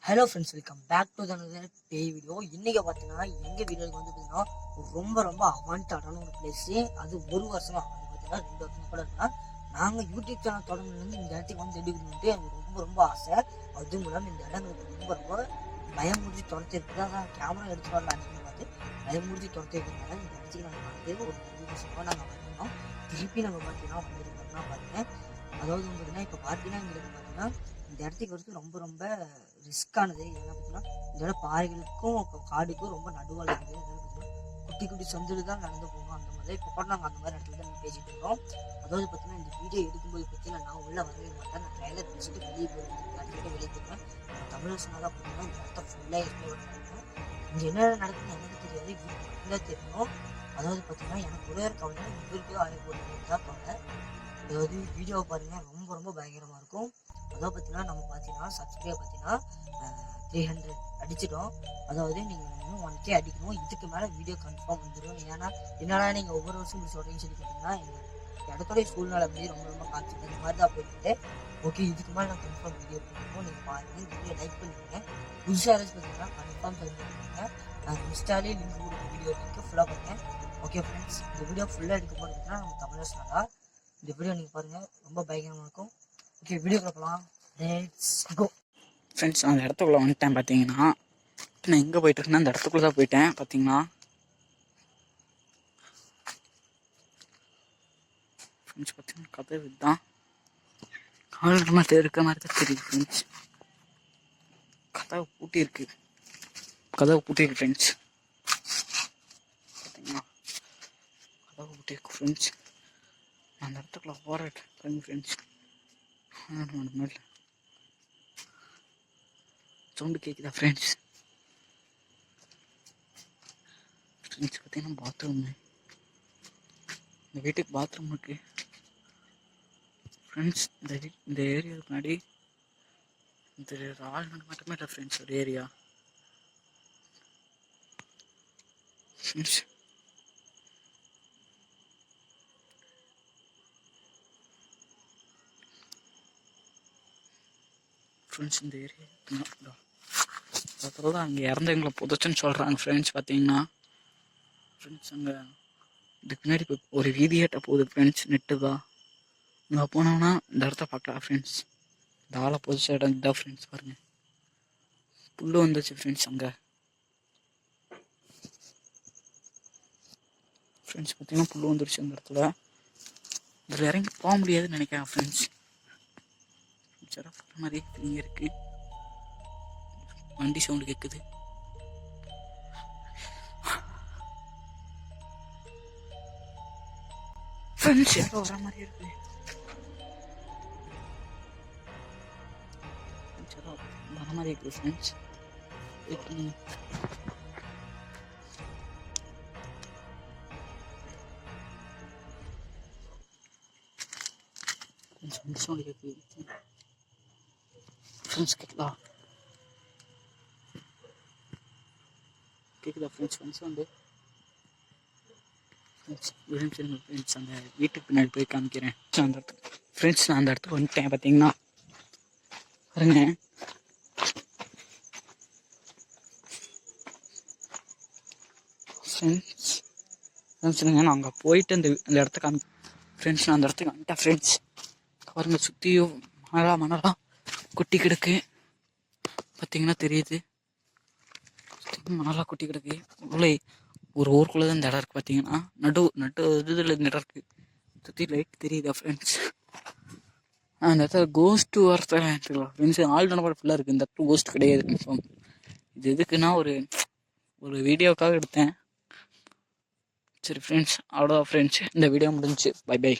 Hello friends, welcome back to another பேய் video. இன்னைக்கு பார்த்தீங்கன்னா எங்கள் வீடியோக்கு வந்து பார்த்தீங்கன்னா ரொம்ப ரொம்ப அவான்டான ஒரு பிளேஸு. அது ஒரு வருஷமா, அது பார்த்தீங்கன்னா 2 வருஷமா கூட இருக்கலாம். நாங்கள் யூடியூப் சேனல் தொடங்கிலேருந்து இந்த இடத்துக்கு வந்து எடுக்கணுன்ட்டு எனக்கு ரொம்ப ரொம்ப ஆசை. அதுவும் இல்லாமல் இந்த இடம் எனக்கு ரொம்ப ரொம்ப பயம் முடிஞ்சு துரத்தி இருக்குது. அதான் கேமரா எடுத்து வரல அப்படின்னு பார்த்து பயம் முடிஞ்சு துரத்தி இருக்கிறதுனால இந்த இடத்துக்கு நாங்கள் வந்து ஒரு 2 வருஷமாக நாங்கள் வந்திருந்தோம். திருப்பி நாங்கள் பார்த்தீங்கன்னா வந்துருக்கோம்னா பாருங்கள். அதாவது வந்து பார்த்தீங்கன்னா இப்போ பார்த்தீங்கன்னா எங்களுக்கு பார்த்தீங்கன்னா இந்த இடத்துக்கு வரது ரொம்ப ரொம்ப ரிஸ்கானது. ஏன்னா பார்த்தீங்கன்னா இந்த இடம் பாறைகளுக்கும் காடுக்கும் ரொம்ப நடுவாக இருக்குது. அதனால பார்த்தீங்கன்னா குட்டி குட்டி சந்தில் தான் நடந்து போகணும். அந்த மாதிரி இப்போ கூட நாங்கள் அந்த மாதிரி இடத்துல தான் பேசிகிட்டு இருக்கோம். அதாவது பார்த்தீங்கன்னா இந்த வீடியோ எடுக்கும்போது பார்த்தீங்கன்னா நான் உள்ளே வரவே மாட்டேன். நான் ட்ரைலர் பேசிட்டு வெளியே போயிருவேன். இடத்துக்கிட்ட வெளியே போயிருவேன். தமிழரசனாக தான் பார்த்தீங்கன்னா இந்த இடத்த ஃபுல்லாக எக்ஸ்பிளைன் பண்ணுறாங்க. இங்கே என்ன நடக்குதுன்னு எனக்கு தெரியாது, இவருக்கு மட்டும்தான் தெரியும். அதாவது பார்த்தீங்கன்னா எனக்கு ஒரே ஒரு கவலை, இவருக்கு ஆகக்கூடிய தான் கவலை. அதாவது வீடியோவை பாருங்கள், ரொம்ப ரொம்ப பயங்கரமாக இருக்கும். அதாவது பார்த்தீங்கன்னா நம்ம பார்த்தீங்கன்னா சப்ஸ்கிரைப் பார்த்தீங்கன்னா 300 அடிச்சிட்டோம். அதாவது நீங்கள் இன்னும் 1K அடிக்கணும். இதுக்கு மேலே வீடியோ கன்ஃபார்ம் வந்துடும். ஏன்னா என்னடா நீங்கள் ஒவ்வொரு வருஷம் இப்படி சொல்கிறீங்கன்னு சொல்லி கேட்டிங்கன்னா எங்கள் இடத்தோடைய சூழ்நிலை வந்து ரொம்ப ரொம்ப காய்ச்சி அந்த மாதிரி தான் போயிட்டு. ஓகே, இதுக்கு மேலே நான் கன்ஃபார்ம் வீடியோ போடுவோம். நீங்கள் பாருங்கள், இந்த வீடியோ லைக் பண்ணிக்கோங்க. புதுசாக யாராச்சும் பார்த்தீங்கன்னா கன்ஃபார்ம் பண்ணிக்கோங்க. நான் இன்ஸ்டாலே லிங்க் கொடுக்க வீடியோ லிங்க்கு ஃபுல்லாக பண்ணுறேன். ஓகே ஃப்ரெண்ட்ஸ், இந்த வீடியோ ஃபுல்லாக எடுக்க போகிறதுனா நம்ம தமிழரசனாக இந்த வீடியோ நீங்கள் பாருங்கள், ரொம்ப பயங்கரமாக இருக்கும். ஓகே, வீடியோ பார்க்கலாம். Let's go. ஃப்ரெண்ட்ஸ், அந்த இடத்துக்குள்ளே வந்துட்டேன். பார்த்தீங்கன்னா நான் எங்கே போயிட்டுருக்கேன்னா அந்த இடத்துக்குள்ளே தான் போயிட்டேன். பார்த்தீங்கன்னா ஃப்ரெண்ட்ஸ் பார்த்தீங்கன்னா கதவு தான் கால் மாதிரி இருக்க மாதிரி தான் தெரியுது. ஃப்ரெண்ட்ஸ் கதவு பூட்டியிருக்கு ஃப்ரெண்ட்ஸ். பார்த்தீங்கன்னா கதவு பூட்டியிருக்கு ஃப்ரெண்ட்ஸ். அந்த இடத்துக்குள்ளே போகிறேன் ஃப்ரெண்ட்ஸ். மாதிரி சவுண்டு கேட்குதா ஃப்ரெண்ட்ஸ்? பார்த்தீங்கன்னா பாத்ரூம், இந்த வீட்டுக்கு பாத்ரூம் இருக்கு ஃப்ரெண்ட்ஸ். இந்த ஏரியாவுக்கு முன்னாடி இந்த ஆள் மட்டுமே இல்லை ஃப்ரெண்ட்ஸ். ஒரு ஏரியா ஃப்ரெண்ட்ஸ். ஃப்ரெண்ட்ஸ் இந்த ஏரியா தான் அங்கே இறந்தவங்களை புதைச்சுன்னு சொல்கிறாங்க ஃப்ரெண்ட்ஸ். பார்த்தீங்கன்னா ஃப்ரெண்ட்ஸ் அங்கே இதுக்கு முன்னாடி இப்போ ஒரு வீதியாட்ட போகுது ஃப்ரெண்ட்ஸ். நெட்டுதா அங்கே போனோம்னா இந்த இடத்த பார்க்கலாம் ஃப்ரெண்ட்ஸ். இந்த ஆளை புதைச்ச இடம் இதுதான் ஃப்ரெண்ட்ஸ். பாருங்கள், புல்லு வந்துச்சு ஃப்ரெண்ட்ஸ் அங்கே. ஃப்ரெண்ட்ஸ் பார்த்தீங்கன்னா புல்லு வந்துருச்சு அந்த இடத்துல. இதில் இறங்கி போக முடியாதுன்னு நினைக்கிறேன் ஃப்ரெண்ட்ஸ். போகிற மாதிரி ஃபீலிங் இருக்குது. வண்டி சவுண்டு கேட்குது. ஃப்ரெண்ட்ஸ் யாரோ வர மாதிரி இருக்கு. வர மாதிரி இருக்குது ஃப்ரெண்ட்ஸ். சவுண்டு கேட்குது ஃப்ரெண்ட்ஸ். கேட்குதா ஃப்ரெண்ட்ஸ்? வந்து ஃப்ரெண்ட்ஸ் அந்த வீட்டுக்கு பின்னாடி போய் காமிக்கிறேன். அந்த இடத்துக்கு ஃப்ரெண்ட்ஸ் நான் அந்த இடத்துக்கு வந்துட்டேன். பார்த்தீங்கன்னா பாருங்க ஃப்ரெண்ட்ஸ் நான் அங்கே போயிட்டு அந்த இடத்த ஃப்ரெண்ட்ஸ் நான் அந்த இடத்துக்கு வந்துட்டேன் ஃப்ரெண்ட்ஸ். பாருங்க, சுற்றியும் மணலா கொட்டி கிடக்கு. பார்த்தீங்கன்னா தெரியுது, மணலா கொட்டி கிடக்கு. உள்ளே ஒரு ஊருக்குள்ளே தான் இந்த இடம் இருக்குது. பார்த்தீங்கன்னா நட்டு இதில் இந்த இடம் இருக்குது. சுற்றி லைட் தெரியுதா ஃப்ரெண்ட்ஸ்? அந்த இடத்துல கோஸ்ட்டு வரலாம் எடுத்துக்கலாம் ஃப்ரெண்ட்ஸ். ஆள் நடப்பாடு ஃபுல்லாக இருக்குது. இந்த இடத்துல கோஸ்ட் கிடையாது கன்ஃபார்ம். இது எதுக்குன்னா ஒரு வீடியோக்காக எடுத்தேன். சரி ஃப்ரெண்ட்ஸ், அவ்வளோதான் ஃப்ரெண்ட்ஸ். இந்த வீடியோ முடிஞ்சிச்சு. Bye by.